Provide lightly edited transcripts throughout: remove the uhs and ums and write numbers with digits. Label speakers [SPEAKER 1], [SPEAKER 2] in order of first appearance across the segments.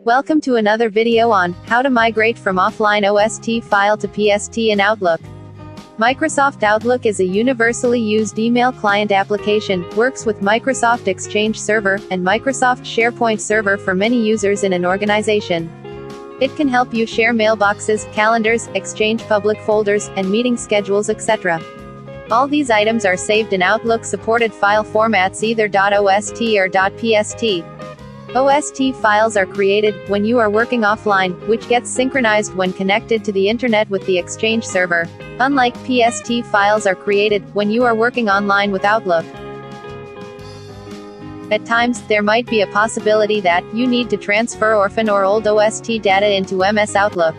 [SPEAKER 1] Welcome to another video on how to migrate from offline OST file to PST in Outlook. Microsoft Outlook is a universally used email client application, works with Microsoft Exchange Server and Microsoft SharePoint Server for many users in an organization. It can help you share mailboxes, calendars, exchange public folders, and meeting schedules, etc. All these items are saved in Outlook-supported file formats, either .ost or .pst. OST files are created when you are working offline, which gets synchronized when connected to the internet with the Exchange server. Unlike PST, files are created when you are working online with Outlook. At times, there might be a possibility that you need to transfer orphan or old OST data into MS Outlook.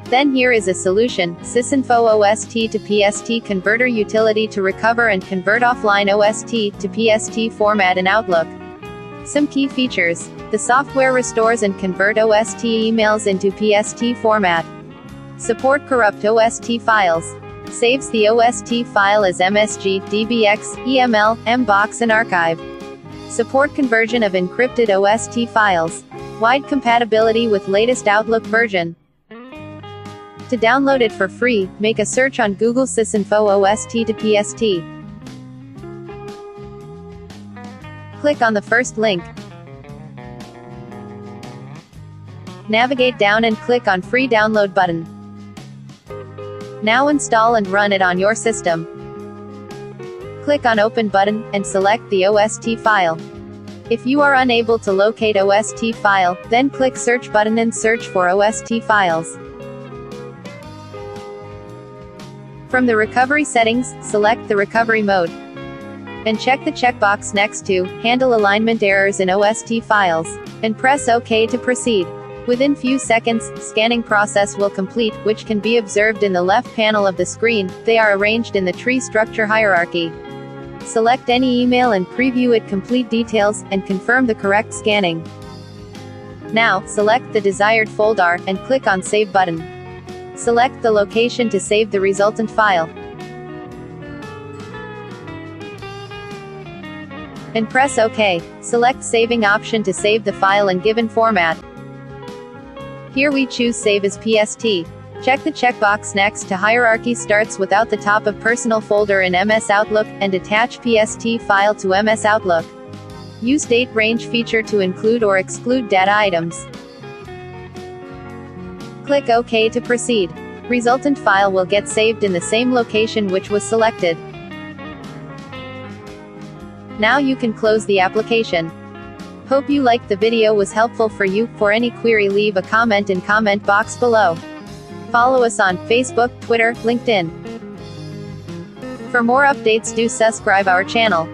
[SPEAKER 1] Then here is a solution: SysInfo OST to PST converter utility to recover and convert offline OST to PST format in Outlook. Some key features: the software restores and convert OST emails into PST format. Support corrupt OST files. Saves the OST file as MSG, DBX, EML, MBOX and archive. Support conversion of encrypted OST files. Wide compatibility with latest Outlook version. To download it for free, make a search on Google SysInfo OST to PST. Click on the first link. Navigate down and click on Free Download button. Now install and run it on your system. Click on Open button, and select the OST file. If you are unable to locate OST file, then click Search button and search for OST files. From the recovery settings, select the recovery mode. And check the checkbox next to Handle alignment errors in OST files. And press OK to proceed. Within few seconds, scanning process will complete, which can be observed in the left panel of the screen. They are arranged in the tree structure hierarchy. Select any email and preview it complete details, and confirm the correct scanning. Now, select the desired folder, and click on Save button. Select the location to save the resultant file. And press OK. Select Saving option to save the file in given format. Here we choose Save as PST. Check the checkbox next to Hierarchy starts without the top of Personal folder in MS Outlook, and attach PST file to MS Outlook. Use Date Range feature to include or exclude data items. Click OK to proceed. Resultant file will get saved in the same location which was selected. Now you can close the application. Hope you liked the video was helpful for you. For any query, leave a comment in comment box below. Follow us on Facebook, Twitter, LinkedIn. For more updates, do subscribe our channel.